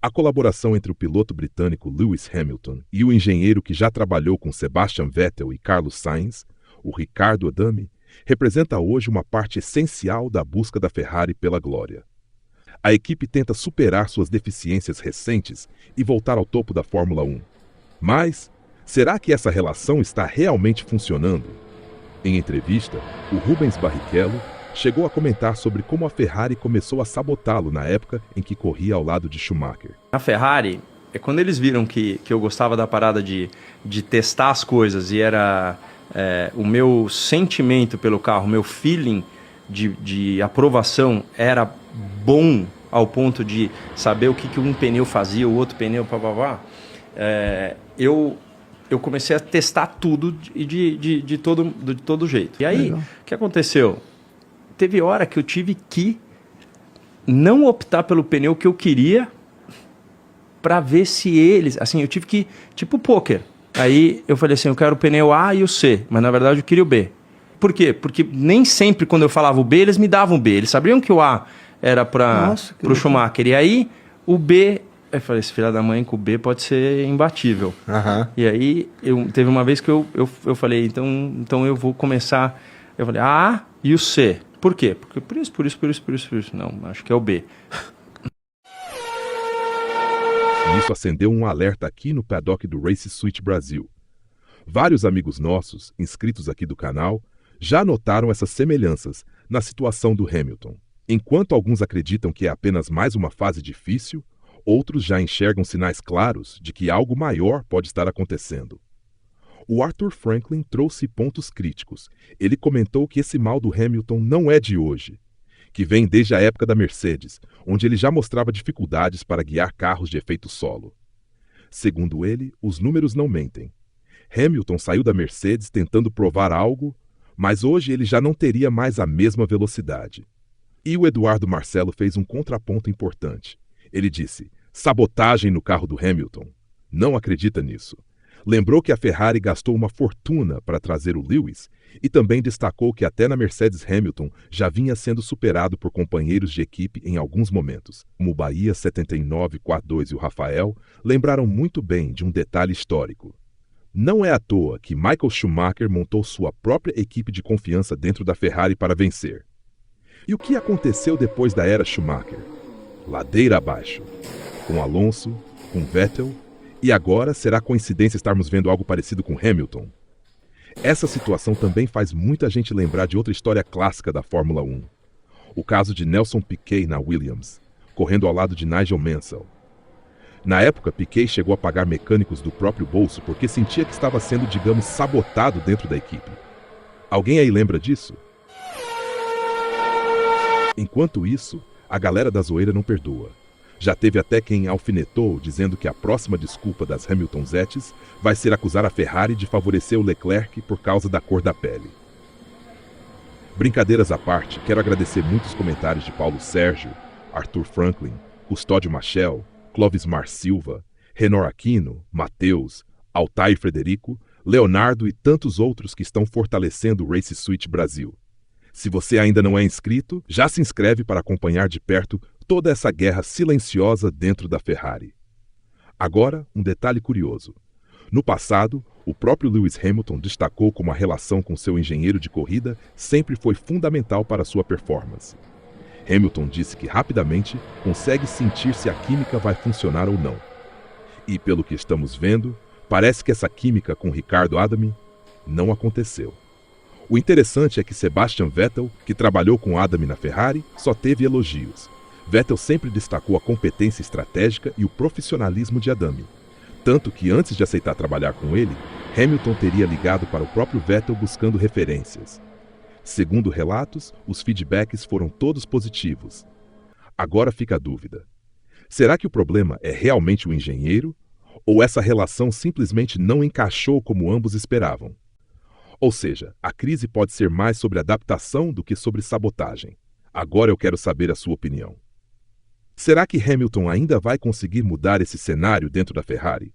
A colaboração entre o piloto britânico Lewis Hamilton e o engenheiro que já trabalhou com Sebastian Vettel e Carlos Sainz, o Riccardo Adami, representa hoje uma parte essencial da busca da Ferrari pela glória. A equipe tenta superar suas deficiências recentes e voltar ao topo da Fórmula 1. Mas, será que essa relação está realmente funcionando? Em entrevista, o Rubens Barrichello chegou a comentar sobre como a Ferrari começou a sabotá-lo na época em que corria ao lado de Schumacher. A Ferrari, quando eles viram que eu gostava da parada de testar as coisas e era o meu sentimento pelo carro, o meu feeling de aprovação era bom ao ponto de saber o que um pneu fazia, o outro pneu, eu comecei a testar tudo e de todo jeito. E aí, o que aconteceu? Teve hora que eu tive que não optar pelo pneu que eu queria para ver se eles... Assim, eu tive que... Tipo pôquer. Aí eu falei assim, eu quero o pneu A e o C, mas na verdade eu queria o B. Por quê? Porque nem sempre quando eu falava o B, eles me davam o B. Eles sabiam que o A era para o Schumacher. E aí, o B... Eu falei, esse filho da mãe com o B pode ser imbatível. Uhum. E aí, teve uma vez que eu falei, então eu vou começar... Eu falei, A e o C. Por quê? Porque por isso. Não, acho que é o B. Isso acendeu um alerta aqui no paddock do Race Suite Brasil. Vários amigos nossos, inscritos aqui do canal, já notaram essas semelhanças na situação do Hamilton. Enquanto alguns acreditam que é apenas mais uma fase difícil, outros já enxergam sinais claros de que algo maior pode estar acontecendo. O Arthur Franklin trouxe pontos críticos. Ele comentou que esse mal do Hamilton não é de hoje, que vem desde a época da Mercedes, onde ele já mostrava dificuldades para guiar carros de efeito solo. Segundo ele, os números não mentem. Hamilton saiu da Mercedes tentando provar algo, mas hoje ele já não teria mais a mesma velocidade. E o Eduardo Marcelo fez um contraponto importante. Ele disse, sabotagem no carro do Hamilton. Não acredita nisso. Lembrou que a Ferrari gastou uma fortuna para trazer o Lewis e também destacou que até na Mercedes Hamilton já vinha sendo superado por companheiros de equipe em alguns momentos. Como o Bahia 7942 e o Rafael lembraram muito bem de um detalhe histórico. Não é à toa que Michael Schumacher montou sua própria equipe de confiança dentro da Ferrari para vencer. E o que aconteceu depois da era Schumacher? Ladeira abaixo. Com Alonso, com Vettel... E agora, será coincidência estarmos vendo algo parecido com Hamilton? Essa situação também faz muita gente lembrar de outra história clássica da Fórmula 1. O caso de Nelson Piquet na Williams, correndo ao lado de Nigel Mansell. Na época, Piquet chegou a pagar mecânicos do próprio bolso porque sentia que estava sendo, digamos, sabotado dentro da equipe. Alguém aí lembra disso? Enquanto isso, a galera da zoeira não perdoa. Já teve até quem alfinetou, dizendo que a próxima desculpa das Hamiltonzettes vai ser acusar a Ferrari de favorecer o Leclerc por causa da cor da pele. Brincadeiras à parte, quero agradecer muitos comentários de Paulo Sérgio, Arthur Franklin, Custódio Machel, Clovis Mar Silva, Renor Aquino, Matheus, Altair Frederico, Leonardo e tantos outros que estão fortalecendo o Race Suite Brasil. Se você ainda não é inscrito, já se inscreve para acompanhar de perto toda essa guerra silenciosa dentro da Ferrari. Agora, um detalhe curioso. No passado, o próprio Lewis Hamilton destacou como a relação com seu engenheiro de corrida sempre foi fundamental para sua performance. Hamilton disse que rapidamente consegue sentir se a química vai funcionar ou não. E pelo que estamos vendo, parece que essa química com Riccardo Adami não aconteceu. O interessante é que Sebastian Vettel, que trabalhou com Adami na Ferrari, só teve elogios. Vettel sempre destacou a competência estratégica e o profissionalismo de Adami. Tanto que antes de aceitar trabalhar com ele, Hamilton teria ligado para o próprio Vettel buscando referências. Segundo relatos, os feedbacks foram todos positivos. Agora fica a dúvida. Será que o problema é realmente o engenheiro? Ou essa relação simplesmente não encaixou como ambos esperavam? Ou seja, a crise pode ser mais sobre adaptação do que sobre sabotagem. Agora eu quero saber a sua opinião. Será que Hamilton ainda vai conseguir mudar esse cenário dentro da Ferrari?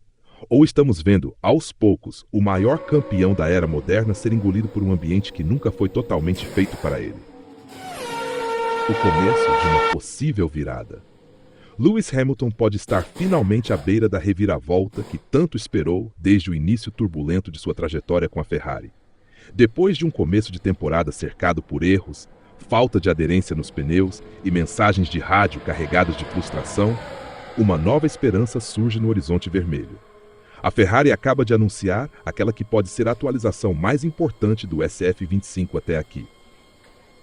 Ou estamos vendo, aos poucos, o maior campeão da era moderna ser engolido por um ambiente que nunca foi totalmente feito para ele? O começo de uma possível virada. Lewis Hamilton pode estar finalmente à beira da reviravolta que tanto esperou desde o início turbulento de sua trajetória com a Ferrari. Depois de um começo de temporada cercado por erros, falta de aderência nos pneus e mensagens de rádio carregadas de frustração, uma nova esperança surge no horizonte vermelho. A Ferrari acaba de anunciar aquela que pode ser a atualização mais importante do SF25 até aqui.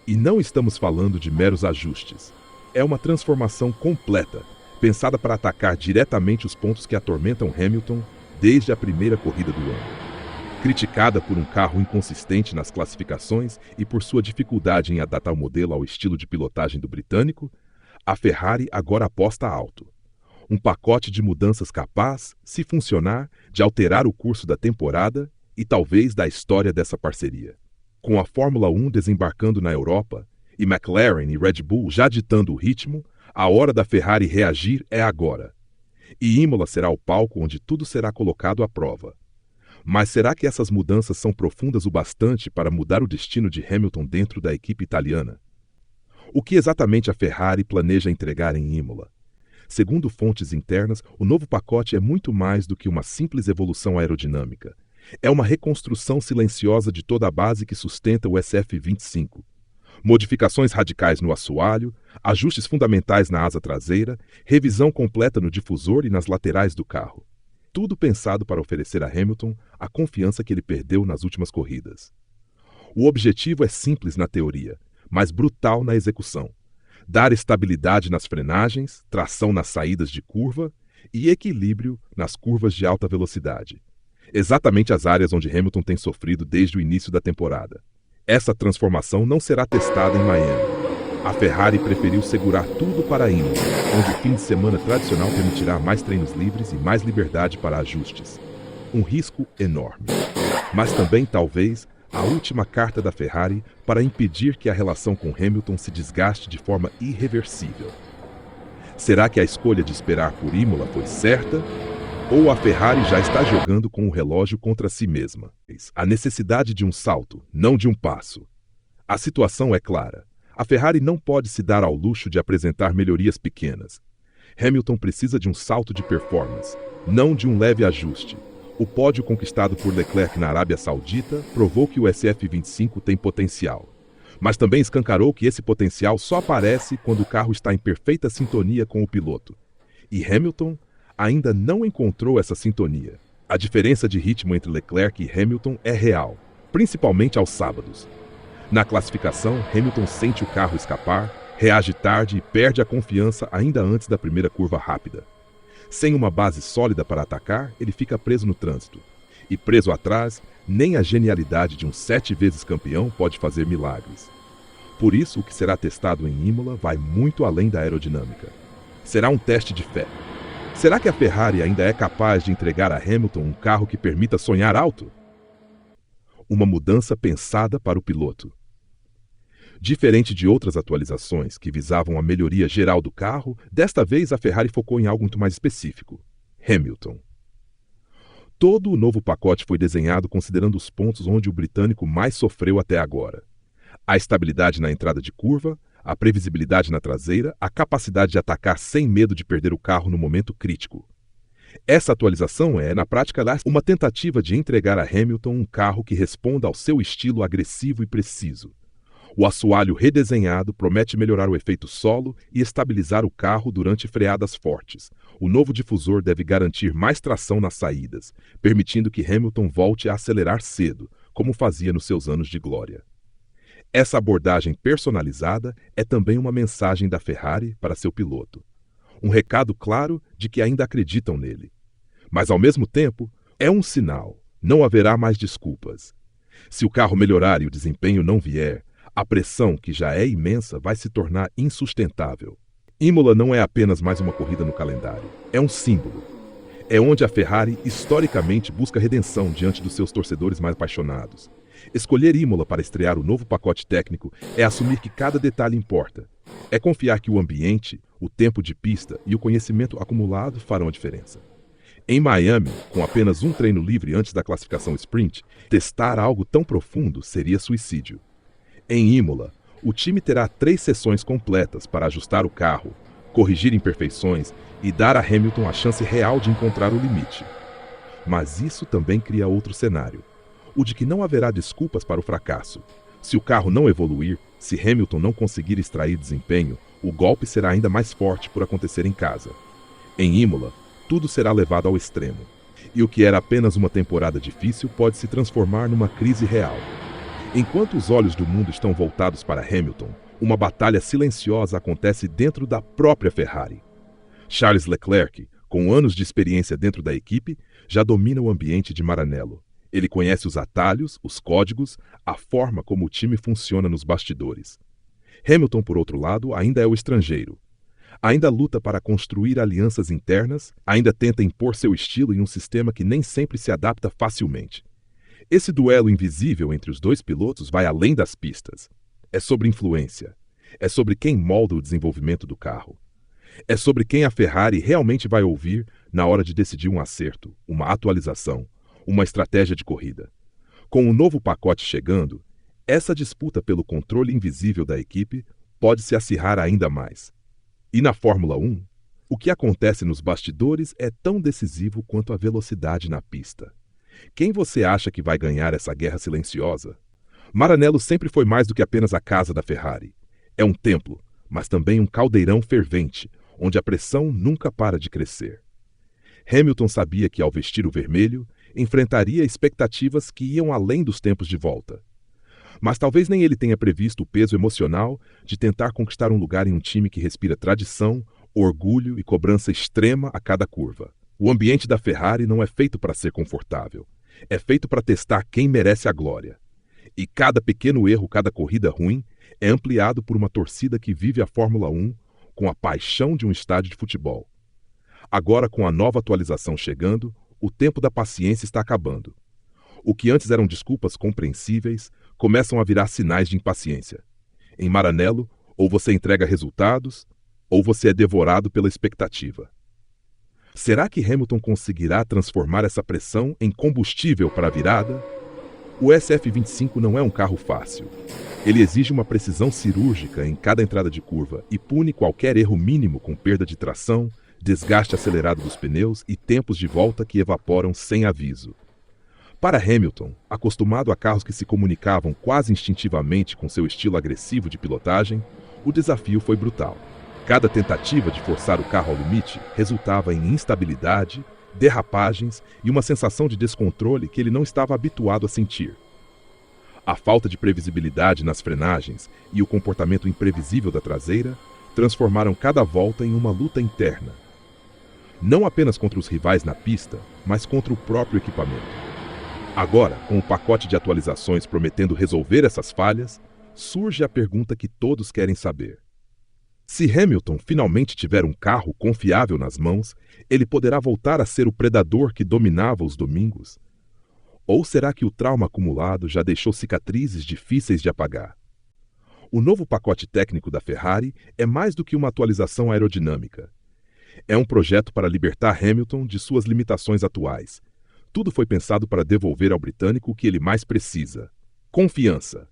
E não estamos falando de meros ajustes. É uma transformação completa, pensada para atacar diretamente os pontos que atormentam Hamilton desde a primeira corrida do ano. Criticada por um carro inconsistente nas classificações e por sua dificuldade em adaptar o modelo ao estilo de pilotagem do britânico, a Ferrari agora aposta alto. Um pacote de mudanças capaz, se funcionar, de alterar o curso da temporada e talvez da história dessa parceria. Com a Fórmula 1 desembarcando na Europa e McLaren e Red Bull já ditando o ritmo, a hora da Ferrari reagir é agora. E Imola será o palco onde tudo será colocado à prova. Mas será que essas mudanças são profundas o bastante para mudar o destino de Hamilton dentro da equipe italiana? O que exatamente a Ferrari planeja entregar em Imola? Segundo fontes internas, o novo pacote é muito mais do que uma simples evolução aerodinâmica. É uma reconstrução silenciosa de toda a base que sustenta o SF25. Modificações radicais no assoalho, ajustes fundamentais na asa traseira, revisão completa no difusor e nas laterais do carro. Tudo pensado para oferecer a Hamilton a confiança que ele perdeu nas últimas corridas. O objetivo é simples na teoria, mas brutal na execução. Dar estabilidade nas frenagens, tração nas saídas de curva e equilíbrio nas curvas de alta velocidade. Exatamente as áreas onde Hamilton tem sofrido desde o início da temporada. Essa transformação não será testada em Miami. A Ferrari preferiu segurar tudo para Imola, onde o fim de semana tradicional permitirá mais treinos livres e mais liberdade para ajustes. Um risco enorme. Mas também, talvez, a última carta da Ferrari para impedir que a relação com Hamilton se desgaste de forma irreversível. Será que a escolha de esperar por Imola foi certa? Ou a Ferrari já está jogando com o relógio contra si mesma? A necessidade de um salto, não de um passo. A situação é clara. A Ferrari não pode se dar ao luxo de apresentar melhorias pequenas. Hamilton precisa de um salto de performance, não de um leve ajuste. O pódio conquistado por Leclerc na Arábia Saudita provou que o SF25 tem potencial. Mas também escancarou que esse potencial só aparece quando o carro está em perfeita sintonia com o piloto. E Hamilton ainda não encontrou essa sintonia. A diferença de ritmo entre Leclerc e Hamilton é real, principalmente aos sábados. Na classificação, Hamilton sente o carro escapar, reage tarde e perde a confiança ainda antes da primeira curva rápida. Sem uma base sólida para atacar, ele fica preso no trânsito. E preso atrás, nem a genialidade de um 7 vezes campeão pode fazer milagres. Por isso, o que será testado em Imola vai muito além da aerodinâmica. Será um teste de fé. Será que a Ferrari ainda é capaz de entregar a Hamilton um carro que permita sonhar alto? Uma mudança pensada para o piloto. Diferente de outras atualizações que visavam a melhoria geral do carro, desta vez a Ferrari focou em algo muito mais específico: Hamilton. Todo o novo pacote foi desenhado considerando os pontos onde o britânico mais sofreu até agora. A estabilidade na entrada de curva, a previsibilidade na traseira, a capacidade de atacar sem medo de perder o carro no momento crítico. Essa atualização é, na prática, uma tentativa de entregar a Hamilton um carro que responda ao seu estilo agressivo e preciso. O assoalho redesenhado promete melhorar o efeito solo e estabilizar o carro durante freadas fortes. O novo difusor deve garantir mais tração nas saídas, permitindo que Hamilton volte a acelerar cedo, como fazia nos seus anos de glória. Essa abordagem personalizada é também uma mensagem da Ferrari para seu piloto. Um recado claro de que ainda acreditam nele. Mas, ao mesmo tempo, é um sinal. Não haverá mais desculpas. Se o carro melhorar e o desempenho não vier, a pressão, que já é imensa, vai se tornar insustentável. Imola não é apenas mais uma corrida no calendário. É um símbolo. É onde a Ferrari, historicamente, busca redenção diante dos seus torcedores mais apaixonados. Escolher Imola para estrear o novo pacote técnico é assumir que cada detalhe importa. É confiar que o ambiente, o tempo de pista e o conhecimento acumulado farão a diferença. Em Miami, com apenas um treino livre antes da classificação sprint, testar algo tão profundo seria suicídio. Em Imola, o time terá 3 sessões completas para ajustar o carro, corrigir imperfeições e dar a Hamilton a chance real de encontrar o limite. Mas isso também cria outro cenário, o de que não haverá desculpas para o fracasso. Se o carro não evoluir, se Hamilton não conseguir extrair desempenho, o golpe será ainda mais forte por acontecer em casa. Em Imola, tudo será levado ao extremo. E o que era apenas uma temporada difícil pode se transformar numa crise real. Enquanto os olhos do mundo estão voltados para Hamilton, uma batalha silenciosa acontece dentro da própria Ferrari. Charles Leclerc, com anos de experiência dentro da equipe, já domina o ambiente de Maranello. Ele conhece os atalhos, os códigos, a forma como o time funciona nos bastidores. Hamilton, por outro lado, ainda é o estrangeiro. Ainda luta para construir alianças internas, ainda tenta impor seu estilo em um sistema que nem sempre se adapta facilmente. Esse duelo invisível entre os dois pilotos vai além das pistas. É sobre influência. É sobre quem molda o desenvolvimento do carro. É sobre quem a Ferrari realmente vai ouvir na hora de decidir um acerto, uma atualização, uma estratégia de corrida. Com o novo pacote chegando, essa disputa pelo controle invisível da equipe pode se acirrar ainda mais. E na Fórmula 1, o que acontece nos bastidores é tão decisivo quanto a velocidade na pista. Quem você acha que vai ganhar essa guerra silenciosa? Maranello sempre foi mais do que apenas a casa da Ferrari. É um templo, mas também um caldeirão fervente, onde a pressão nunca para de crescer. Hamilton sabia que, ao vestir o vermelho, enfrentaria expectativas que iam além dos tempos de volta. Mas talvez nem ele tenha previsto o peso emocional de tentar conquistar um lugar em um time que respira tradição, orgulho e cobrança extrema a cada curva. O ambiente da Ferrari não é feito para ser confortável. É feito para testar quem merece a glória. E cada pequeno erro, cada corrida ruim, é ampliado por uma torcida que vive a Fórmula 1 com a paixão de um estádio de futebol. Agora, com a nova atualização chegando, o tempo da paciência está acabando. O que antes eram desculpas compreensíveis começam a virar sinais de impaciência. Em Maranello, ou você entrega resultados, ou você é devorado pela expectativa. Será que Hamilton conseguirá transformar essa pressão em combustível para a virada? O SF25 não é um carro fácil. Ele exige uma precisão cirúrgica em cada entrada de curva e pune qualquer erro mínimo com perda de tração, desgaste acelerado dos pneus e tempos de volta que evaporam sem aviso. Para Hamilton, acostumado a carros que se comunicavam quase instintivamente com seu estilo agressivo de pilotagem, o desafio foi brutal. Cada tentativa de forçar o carro ao limite resultava em instabilidade, derrapagens e uma sensação de descontrole que ele não estava habituado a sentir. A falta de previsibilidade nas frenagens e o comportamento imprevisível da traseira transformaram cada volta em uma luta interna. Não apenas contra os rivais na pista, mas contra o próprio equipamento. Agora, com o pacote de atualizações prometendo resolver essas falhas, surge a pergunta que todos querem saber. Se Hamilton finalmente tiver um carro confiável nas mãos, ele poderá voltar a ser o predador que dominava os domingos? Ou será que o trauma acumulado já deixou cicatrizes difíceis de apagar? O novo pacote técnico da Ferrari é mais do que uma atualização aerodinâmica. É um projeto para libertar Hamilton de suas limitações atuais. Tudo foi pensado para devolver ao britânico o que ele mais precisa: confiança.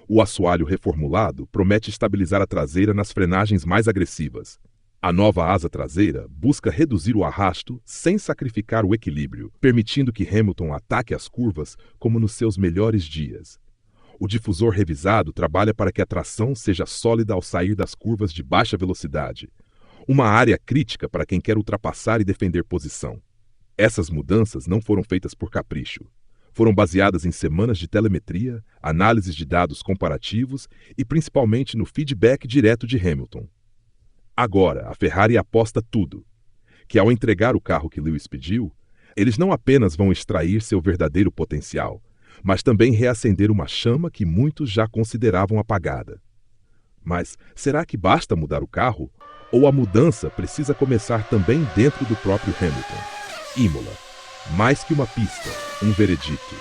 O assoalho reformulado promete estabilizar a traseira nas frenagens mais agressivas. A nova asa traseira busca reduzir o arrasto sem sacrificar o equilíbrio, permitindo que Hamilton ataque as curvas como nos seus melhores dias. O difusor revisado trabalha para que a tração seja sólida ao sair das curvas de baixa velocidade, uma área crítica para quem quer ultrapassar e defender posição. Essas mudanças não foram feitas por capricho. Foram baseadas em semanas de telemetria, análises de dados comparativos e principalmente no feedback direto de Hamilton. Agora, a Ferrari aposta tudo, que ao entregar o carro que Lewis pediu, eles não apenas vão extrair seu verdadeiro potencial, mas também reacender uma chama que muitos já consideravam apagada. Mas será que basta mudar o carro? Ou a mudança precisa começar também dentro do próprio Hamilton? Imola. Mais que uma pista, um veredito.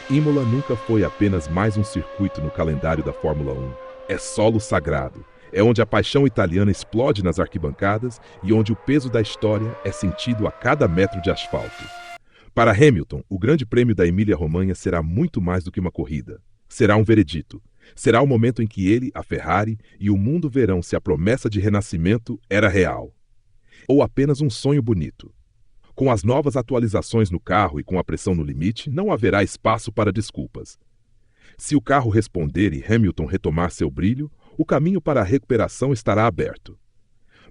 Imola nunca foi apenas mais um circuito no calendário da Fórmula 1. É solo sagrado. É onde a paixão italiana explode nas arquibancadas e onde o peso da história é sentido a cada metro de asfalto. Para Hamilton, o Grande Prêmio da Emília-Romanha será muito mais do que uma corrida. Será um veredito. Será o momento em que ele, a Ferrari e o mundo verão se a promessa de renascimento era real ou apenas um sonho bonito. Com as novas atualizações no carro e com a pressão no limite, não haverá espaço para desculpas. Se o carro responder e Hamilton retomar seu brilho, o caminho para a recuperação estará aberto.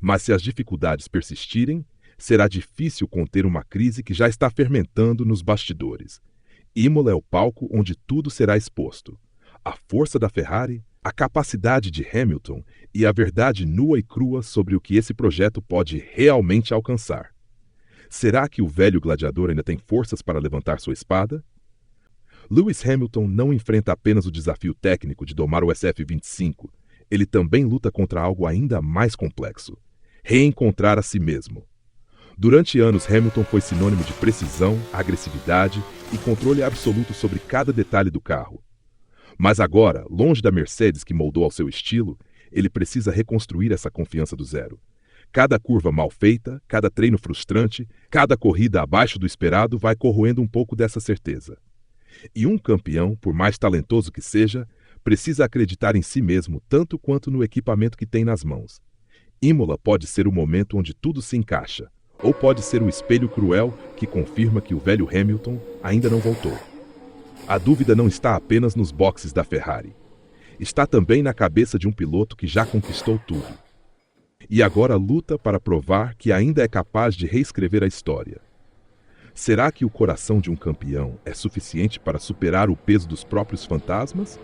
Mas se as dificuldades persistirem, será difícil conter uma crise que já está fermentando nos bastidores. Imola é o palco onde tudo será exposto. A força da Ferrari, a capacidade de Hamilton e a verdade nua e crua sobre o que esse projeto pode realmente alcançar. Será que o velho gladiador ainda tem forças para levantar sua espada? Lewis Hamilton não enfrenta apenas o desafio técnico de domar o SF-25, ele também luta contra algo ainda mais complexo: reencontrar a si mesmo. Durante anos, Hamilton foi sinônimo de precisão, agressividade e controle absoluto sobre cada detalhe do carro. Mas agora, longe da Mercedes que moldou ao seu estilo, ele precisa reconstruir essa confiança do zero. Cada curva mal feita, cada treino frustrante, cada corrida abaixo do esperado vai corroendo um pouco dessa certeza. E um campeão, por mais talentoso que seja, precisa acreditar em si mesmo tanto quanto no equipamento que tem nas mãos. Imola pode ser o momento onde tudo se encaixa, ou pode ser o espelho cruel que confirma que o velho Hamilton ainda não voltou. A dúvida não está apenas nos boxes da Ferrari. Está também na cabeça de um piloto que já conquistou tudo. E agora luta para provar que ainda é capaz de reescrever a história. Será que o coração de um campeão é suficiente para superar o peso dos próprios fantasmas?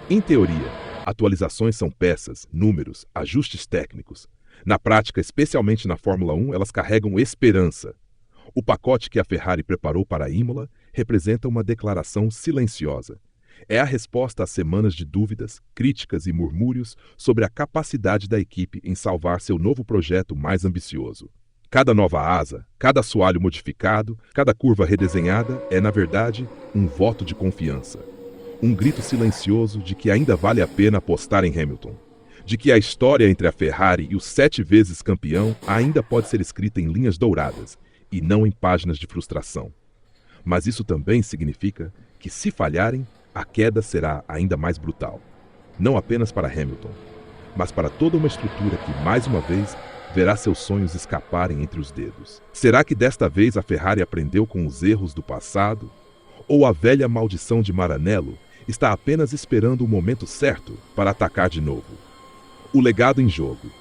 Em teoria, atualizações são peças, números, ajustes técnicos. Na prática, especialmente na Fórmula 1, elas carregam esperança. O pacote que a Ferrari preparou para Imola representa uma declaração silenciosa. É a resposta às semanas de dúvidas, críticas e murmúrios sobre a capacidade da equipe em salvar seu novo projeto mais ambicioso. Cada nova asa, cada assoalho modificado, cada curva redesenhada é, na verdade, um voto de confiança. Um grito silencioso de que ainda vale a pena apostar em Hamilton. De que a história entre a Ferrari e o 7 vezes campeão ainda pode ser escrita em linhas douradas e não em páginas de frustração. Mas isso também significa que, se falharem, a queda será ainda mais brutal. Não apenas para Hamilton, mas para toda uma estrutura que, mais uma vez, verá seus sonhos escaparem entre os dedos. Será que desta vez a Ferrari aprendeu com os erros do passado? Ou a velha maldição de Maranello está apenas esperando o momento certo para atacar de novo? O legado em jogo.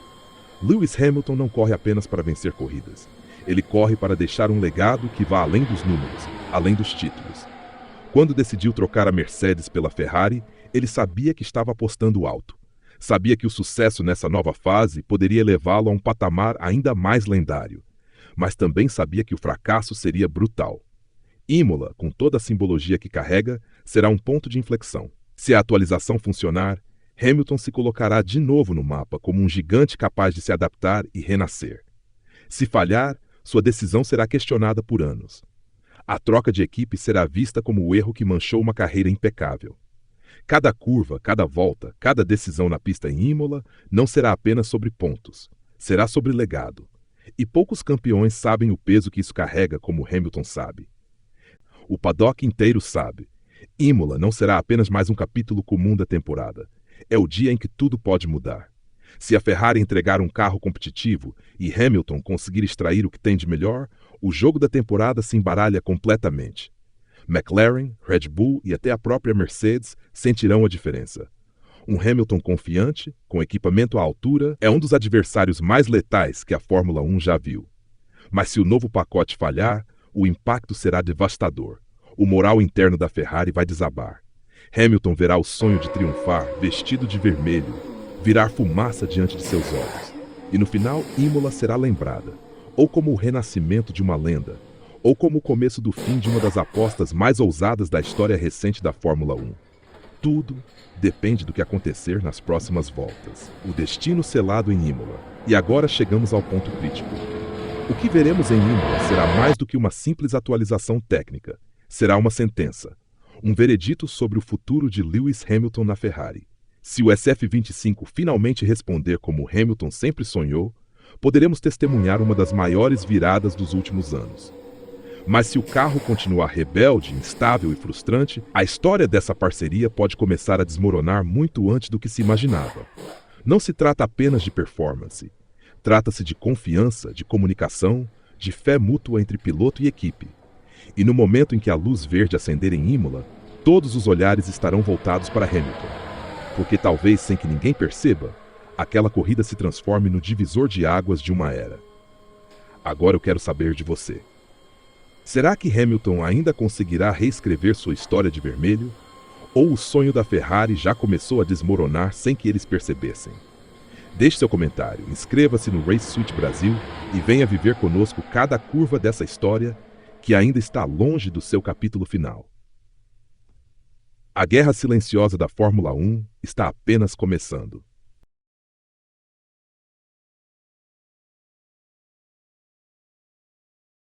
Lewis Hamilton não corre apenas para vencer corridas. Ele corre para deixar um legado que vá além dos números, além dos títulos. Quando decidiu trocar a Mercedes pela Ferrari, ele sabia que estava apostando alto. Sabia que o sucesso nessa nova fase poderia levá-lo a um patamar ainda mais lendário. Mas também sabia que o fracasso seria brutal. Imola, com toda a simbologia que carrega, será um ponto de inflexão. Se a atualização funcionar, Hamilton se colocará de novo no mapa como um gigante capaz de se adaptar e renascer. Se falhar, sua decisão será questionada por anos. A troca de equipe será vista como o erro que manchou uma carreira impecável. Cada curva, cada volta, cada decisão na pista em Imola não será apenas sobre pontos, será sobre legado. E poucos campeões sabem o peso que isso carrega como Hamilton sabe. O paddock inteiro sabe. Imola não será apenas mais um capítulo comum da temporada. É o dia em que tudo pode mudar. Se a Ferrari entregar um carro competitivo e Hamilton conseguir extrair o que tem de melhor, o jogo da temporada se embaralha completamente. McLaren, Red Bull e até a própria Mercedes sentirão a diferença. Um Hamilton confiante, com equipamento à altura, é um dos adversários mais letais que a Fórmula 1 já viu. Mas se o novo pacote falhar, o impacto será devastador. O moral interno da Ferrari vai desabar. Hamilton verá o sonho de triunfar vestido de vermelho, virar fumaça diante de seus olhos. E no final, Imola será lembrada, ou como o renascimento de uma lenda, ou como o começo do fim de uma das apostas mais ousadas da história recente da Fórmula 1. Tudo depende do que acontecer nas próximas voltas. O destino selado em Imola. E agora chegamos ao ponto crítico. O que veremos em Imola será mais do que uma simples atualização técnica. Será uma sentença. Um veredito sobre o futuro de Lewis Hamilton na Ferrari. Se o SF-25 finalmente responder como Hamilton sempre sonhou, poderemos testemunhar uma das maiores viradas dos últimos anos. Mas se o carro continuar rebelde, instável e frustrante, a história dessa parceria pode começar a desmoronar muito antes do que se imaginava. Não se trata apenas de performance. Trata-se de confiança, de comunicação, de fé mútua entre piloto e equipe. E no momento em que a luz verde acender em Imola, todos os olhares estarão voltados para Hamilton. Porque talvez sem que ninguém perceba, aquela corrida se transforme no divisor de águas de uma era. Agora eu quero saber de você. Será que Hamilton ainda conseguirá reescrever sua história de vermelho? Ou o sonho da Ferrari já começou a desmoronar sem que eles percebessem? Deixe seu comentário, inscreva-se no Race Suite Brasil e venha viver conosco cada curva dessa história que ainda está longe do seu capítulo final. A guerra silenciosa da Fórmula 1 está apenas começando.